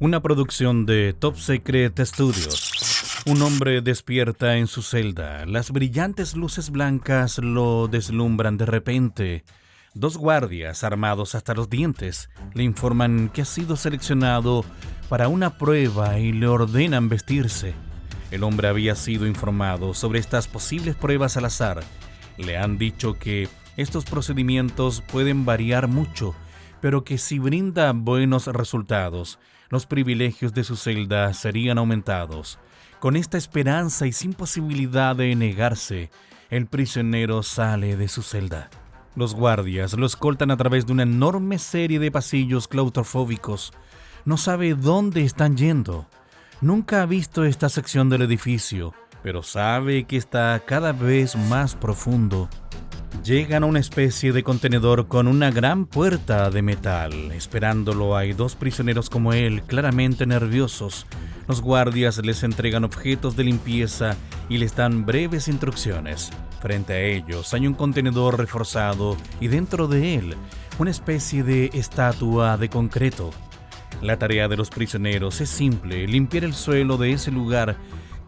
Una producción de Top Secret Studios. Un hombre despierta en su celda. Las brillantes luces blancas lo deslumbran de repente. Dos guardias, armados hasta los dientes, le informan que ha sido seleccionado para una prueba y le ordenan vestirse. El hombre había sido informado sobre estas posibles pruebas al azar. Le han dicho que estos procedimientos pueden variar mucho, pero que si brinda buenos resultados, los privilegios de su celda serían aumentados. Con esta esperanza y sin posibilidad de negarse, el prisionero sale de su celda. Los guardias lo escoltan a través de una enorme serie de pasillos claustrofóbicos. No sabe dónde están yendo. Nunca ha visto esta sección del edificio, pero sabe que está cada vez más profundo. Llegan a una especie de contenedor con una gran puerta de metal. Esperándolo hay dos prisioneros como él, claramente nerviosos. Los guardias les entregan objetos de limpieza y les dan breves instrucciones. Frente a ellos hay un contenedor reforzado y dentro de él una especie de estatua de concreto. La tarea de los prisioneros es simple: limpiar el suelo de ese lugar,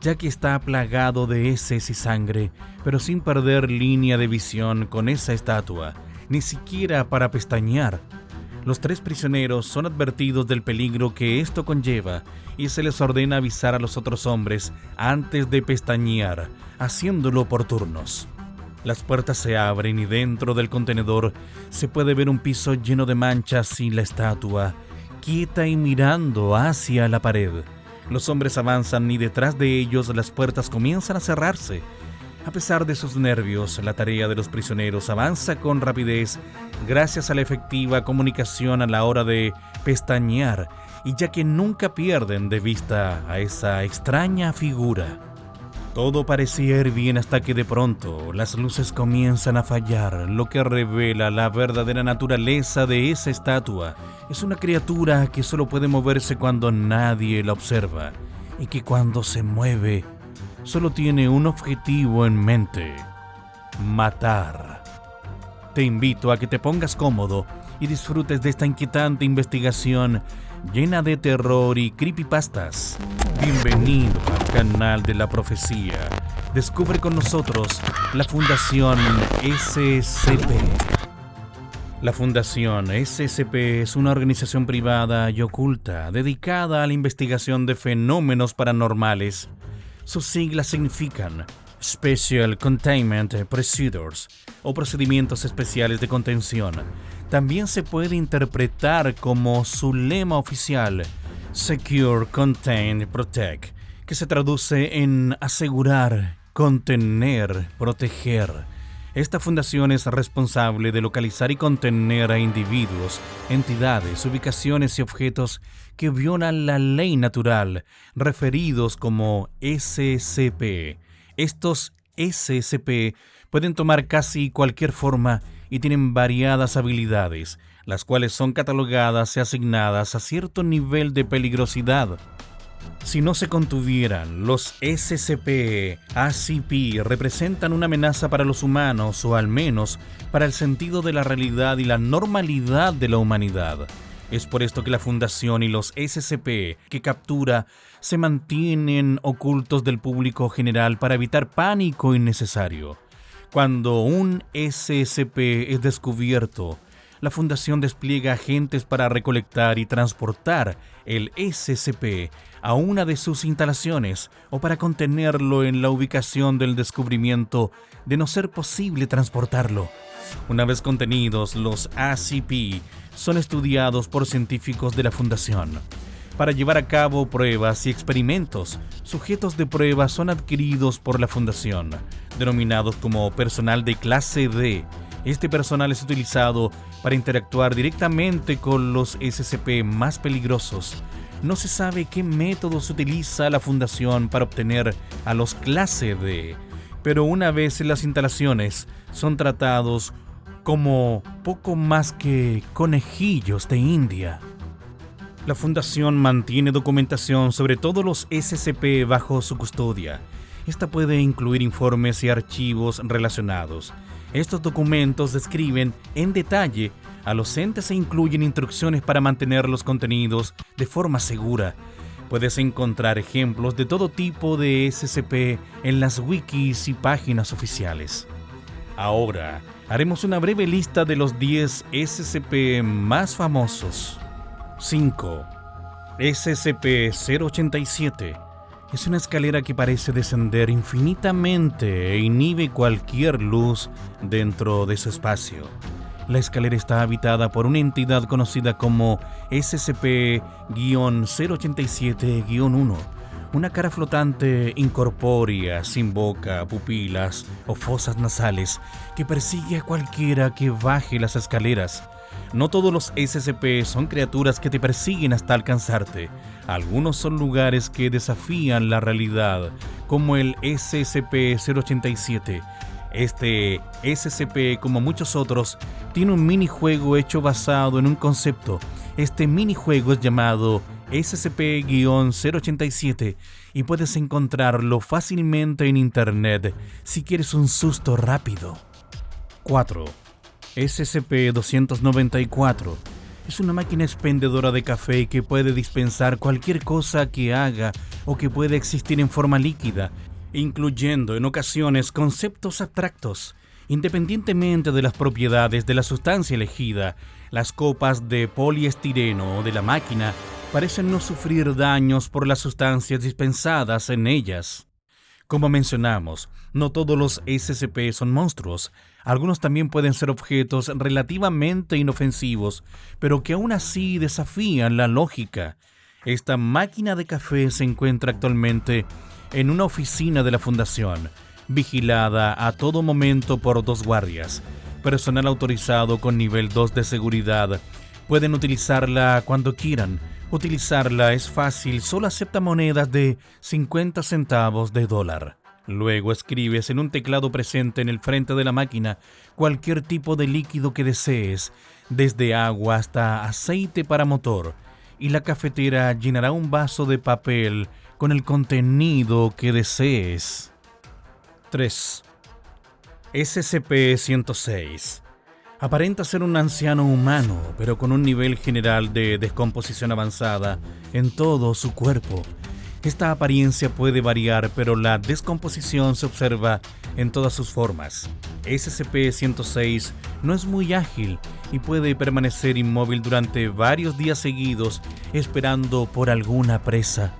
ya que está plagado de heces y sangre, pero sin perder línea de visión con esa estatua, ni siquiera para pestañear. Los tres prisioneros son advertidos del peligro que esto conlleva y se les ordena avisar a los otros hombres antes de pestañear, haciéndolo por turnos. Las puertas se abren y dentro del contenedor se puede ver un piso lleno de manchas y la estatua, quieta y mirando hacia la pared. Los hombres avanzan y detrás de ellos las puertas comienzan a cerrarse. A pesar de sus nervios, la tarea de los prisioneros avanza con rapidez gracias a la efectiva comunicación a la hora de pestañear y ya que nunca pierden de vista a esa extraña figura. Todo parecía ir bien hasta que de pronto las luces comienzan a fallar, lo que revela la verdadera naturaleza de esa estatua. Es una criatura que solo puede moverse cuando nadie la observa y que cuando se mueve solo tiene un objetivo en mente: matar. Te invito a que te pongas cómodo y disfrutes de esta inquietante investigación llena de terror y creepypastas. Bienvenido al canal de la profecía. Descubre con nosotros la Fundación SCP. La Fundación SCP es una organización privada y oculta dedicada a la investigación de fenómenos paranormales. Sus siglas significan Special Containment Procedures o procedimientos especiales de contención. También se puede interpretar como su lema oficial, Secure, Contain, Protect, que se traduce en asegurar, contener, proteger. Esta fundación es responsable de localizar y contener a individuos, entidades, ubicaciones y objetos que violan la ley natural, referidos como SCP. Estos SCP pueden tomar casi cualquier forma y tienen variadas habilidades, las cuales son catalogadas y asignadas a cierto nivel de peligrosidad. Si no se contuvieran, los SCP-ACP representan una amenaza para los humanos, o al menos para el sentido de la realidad y la normalidad de la humanidad. Es por esto que la Fundación y los SCP que captura se mantienen ocultos del público general para evitar pánico innecesario. Cuando un SCP es descubierto, la Fundación despliega agentes para recolectar y transportar el SCP a una de sus instalaciones o para contenerlo en la ubicación del descubrimiento de no ser posible transportarlo. Una vez contenidos, los ACP son estudiados por científicos de la Fundación. Para llevar a cabo pruebas y experimentos, sujetos de prueba son adquiridos por la Fundación, denominados como personal de clase D. Este personal es utilizado para interactuar directamente con los SCP más peligrosos. No se sabe qué métodos utiliza la Fundación para obtener a los clase D, pero una vez en las instalaciones son tratados como poco más que conejillos de India. La Fundación mantiene documentación sobre todos los SCP bajo su custodia. Esta puede incluir informes y archivos relacionados. Estos documentos describen en detalle A los entes se incluyen instrucciones para mantener los contenidos de forma segura. Puedes encontrar ejemplos de todo tipo de SCP en las wikis y páginas oficiales. Ahora, haremos una breve lista de los 10 SCP más famosos. 5. SCP-087. Es una escalera que parece descender infinitamente e inhibe cualquier luz dentro de su espacio. La escalera está habitada por una entidad conocida como SCP-087-1, una cara flotante incorpórea, sin boca, pupilas o fosas nasales, que persigue a cualquiera que baje las escaleras. No todos los SCP son criaturas que te persiguen hasta alcanzarte. Algunos son lugares que desafían la realidad, como el SCP-087. Este SCP, como muchos otros, tiene un minijuego hecho basado en un concepto. Este minijuego es llamado SCP-087 y puedes encontrarlo fácilmente en internet si quieres un susto rápido. 4. SCP-294 es una máquina expendedora de café que puede dispensar cualquier cosa que haga o que pueda existir en forma líquida, incluyendo en ocasiones conceptos abstractos. Independientemente de las propiedades de la sustancia elegida, las copas de poliestireno de la máquina parecen no sufrir daños por las sustancias dispensadas en ellas. Como mencionamos, no todos los SCP son monstruos. Algunos también pueden ser objetos relativamente inofensivos, pero que aún así desafían la lógica. Esta máquina de café se encuentra actualmente en una oficina de la Fundación, vigilada a todo momento por 2 guardias, personal autorizado con nivel 2 de seguridad. Pueden utilizarla cuando quieran. Utilizarla es fácil, solo acepta monedas de 50 centavos de dólar. Luego escribes en un teclado presente en el frente de la máquina cualquier tipo de líquido que desees, desde agua hasta aceite para motor, y la cafetera llenará un vaso de papel con el contenido que desees. 3. SCP-106. Aparenta ser un anciano humano, pero con un nivel general de descomposición avanzada en todo su cuerpo. Esta apariencia puede variar, pero la descomposición se observa en todas sus formas. SCP-106 no es muy ágil y puede permanecer inmóvil durante varios días seguidos esperando por alguna presa.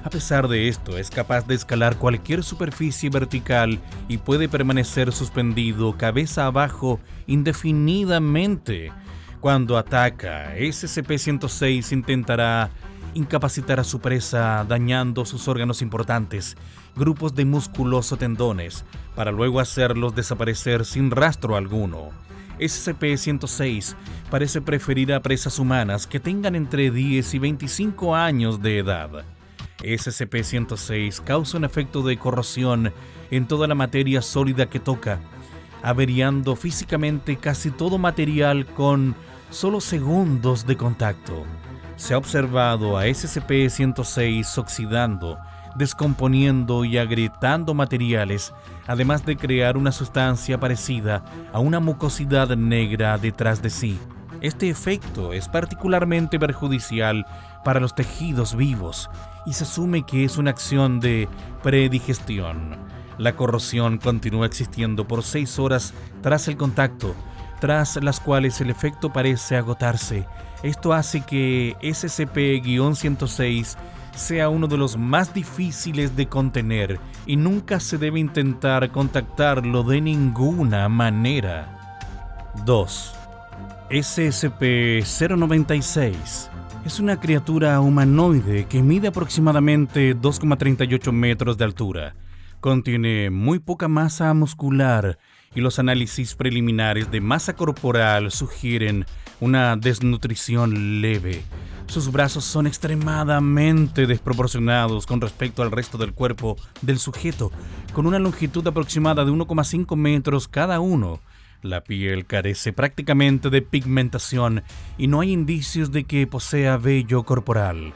A pesar de esto, es capaz de escalar cualquier superficie vertical y puede permanecer suspendido cabeza abajo indefinidamente. Cuando ataca, SCP-106 intentará incapacitar a su presa dañando sus órganos importantes, grupos de músculos o tendones, para luego hacerlos desaparecer sin rastro alguno. SCP-106 parece preferir a presas humanas que tengan entre 10 y 25 años de edad. SCP-106 causa un efecto de corrosión en toda la materia sólida que toca, averiando físicamente casi todo material con solo segundos de contacto. Se ha observado a SCP-106 oxidando, descomponiendo y agrietando materiales, además de crear una sustancia parecida a una mucosidad negra detrás de sí. Este efecto es particularmente perjudicial para los tejidos vivos y se asume que es una acción de predigestión. La corrosión continúa existiendo por 6 horas tras el contacto, tras las cuales el efecto parece agotarse. Esto hace que SCP-106 sea uno de los más difíciles de contener y nunca se debe intentar contactarlo de ninguna manera. 2. SCP-096 es una criatura humanoide que mide aproximadamente 2,38 metros de altura. Contiene muy poca masa muscular y los análisis preliminares de masa corporal sugieren una desnutrición leve. Sus brazos son extremadamente desproporcionados con respecto al resto del cuerpo del sujeto, con una longitud aproximada de 1,5 metros cada uno. La piel carece prácticamente de pigmentación y no hay indicios de que posea vello corporal.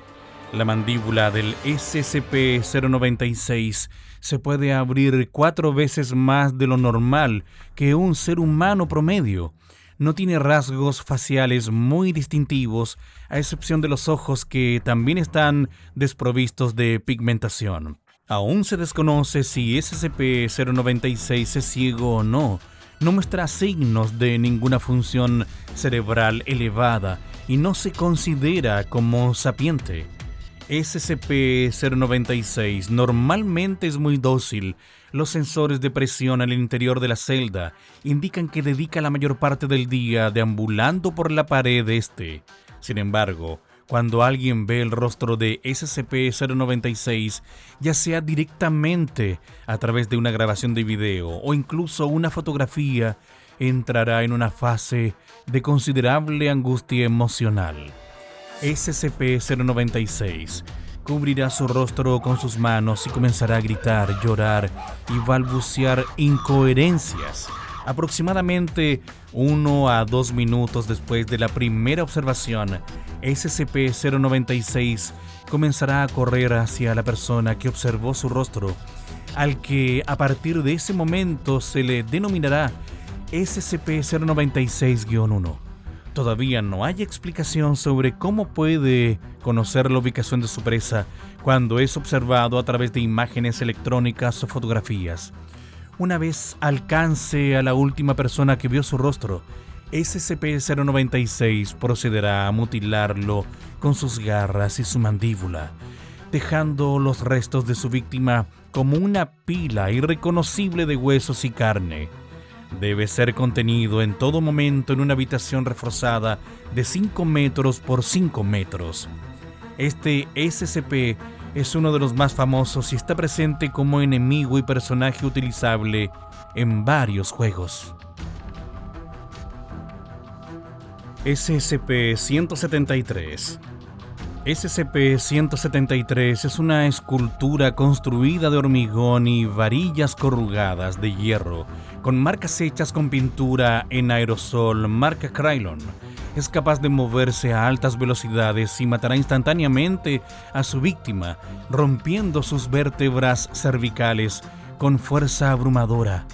La mandíbula del SCP-096 se puede abrir 4 veces más de lo normal que un ser humano promedio. No tiene rasgos faciales muy distintivos, a excepción de los ojos que también están desprovistos de pigmentación. Aún se desconoce si SCP-096 es ciego o no. No muestra signos de ninguna función cerebral elevada y no se considera como sapiente. SCP-096 normalmente es muy dócil. Los sensores de presión al interior de la celda indican que dedica la mayor parte del día deambulando por la pared este. Sin embargo, cuando alguien ve el rostro de SCP-096, ya sea directamente a través de una grabación de video o incluso una fotografía, entrará en una fase de considerable angustia emocional. SCP-096 cubrirá su rostro con sus manos y comenzará a gritar, llorar y balbucear incoherencias. Aproximadamente 1 a 2 minutos después de la primera observación, SCP-096 comenzará a correr hacia la persona que observó su rostro, al que a partir de ese momento se le denominará SCP-096-1. Todavía no hay explicación sobre cómo puede conocer la ubicación de su presa cuando es observado a través de imágenes electrónicas o fotografías. Una vez alcance a la última persona que vio su rostro, SCP-096 procederá a mutilarlo con sus garras y su mandíbula, dejando los restos de su víctima como una pila irreconocible de huesos y carne. Debe ser contenido en todo momento en una habitación reforzada de 5 metros por 5 metros. Este SCP es uno de los más famosos y está presente como enemigo y personaje utilizable en varios juegos. SCP-173. SCP-173 es una escultura construida de hormigón y varillas corrugadas de hierro, con marcas hechas con pintura en aerosol marca Krylon. Es capaz de moverse a altas velocidades y matará instantáneamente a su víctima, rompiendo sus vértebras cervicales con fuerza abrumadora.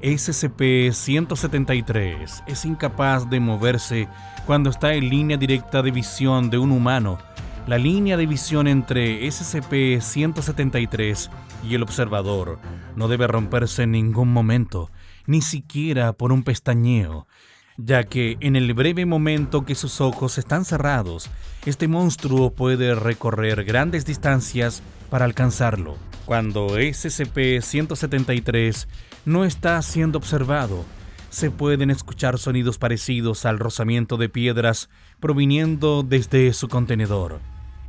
SCP-173 es incapaz de moverse cuando está en línea directa de visión de un humano. La línea de visión entre SCP-173 y el observador no debe romperse en ningún momento, ni siquiera por un pestañeo, ya que en el breve momento que sus ojos están cerrados, este monstruo puede recorrer grandes distancias para alcanzarlo. Cuando SCP-173 no está siendo observado, se pueden escuchar sonidos parecidos al rozamiento de piedras proviniendo desde su contenedor.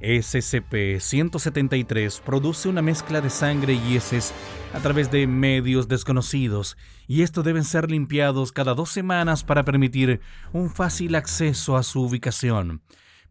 SCP-173 produce una mezcla de sangre y heces a través de medios desconocidos, y estos deben ser limpiados cada 2 semanas para permitir un fácil acceso a su ubicación.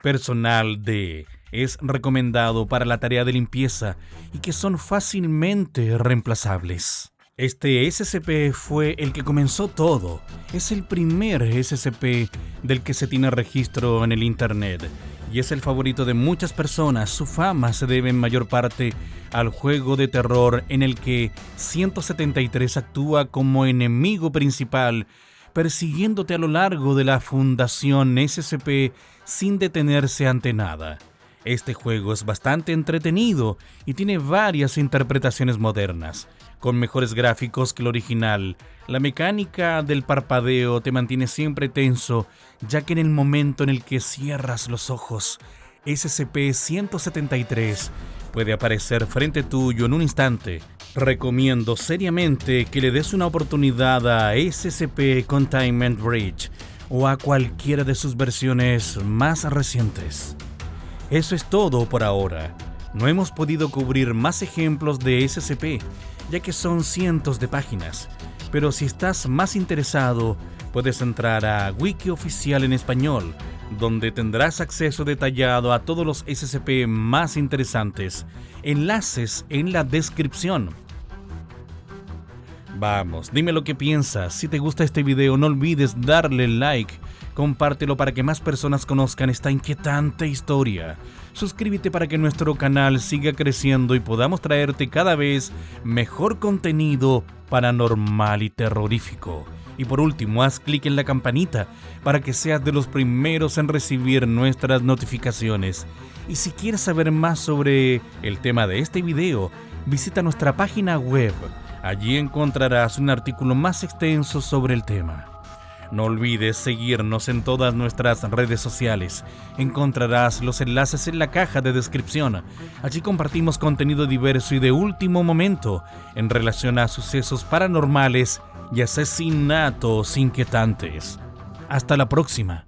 Personal D es recomendado para la tarea de limpieza y que son fácilmente reemplazables. Este SCP fue el que comenzó todo. Es el primer SCP del que se tiene registro en el Internet y es el favorito de muchas personas. Su fama se debe en mayor parte al juego de terror en el que 173 actúa como enemigo principal, persiguiéndote a lo largo de la Fundación SCP sin detenerse ante nada. Este juego es bastante entretenido y tiene varias interpretaciones modernas, con mejores gráficos que el original. La mecánica del parpadeo te mantiene siempre tenso, ya que en el momento en el que cierras los ojos, SCP-173 puede aparecer frente tuyo en un instante. Recomiendo seriamente que le des una oportunidad a SCP Containment Breach o a cualquiera de sus versiones más recientes. Eso es todo por ahora. No hemos podido cubrir más ejemplos de SCP, ya que son cientos de páginas, pero si estás más interesado, puedes entrar a Wiki Oficial en Español, donde tendrás acceso detallado a todos los SCP más interesantes. Enlaces en la descripción. Vamos, dime lo que piensas. Si te gusta este video, no olvides darle like, Compártelo para que más personas conozcan esta inquietante historia. Suscríbete para que nuestro canal siga creciendo y podamos traerte cada vez mejor contenido paranormal y terrorífico. Y por último, haz clic en la campanita para que seas de los primeros en recibir nuestras notificaciones. Y si quieres saber más sobre el tema de este video, visita nuestra página web. Allí encontrarás un artículo más extenso sobre el tema. No olvides seguirnos en todas nuestras redes sociales. Encontrarás los enlaces en la caja de descripción. Allí compartimos contenido diverso y de último momento en relación a sucesos paranormales y asesinatos inquietantes. Hasta la próxima.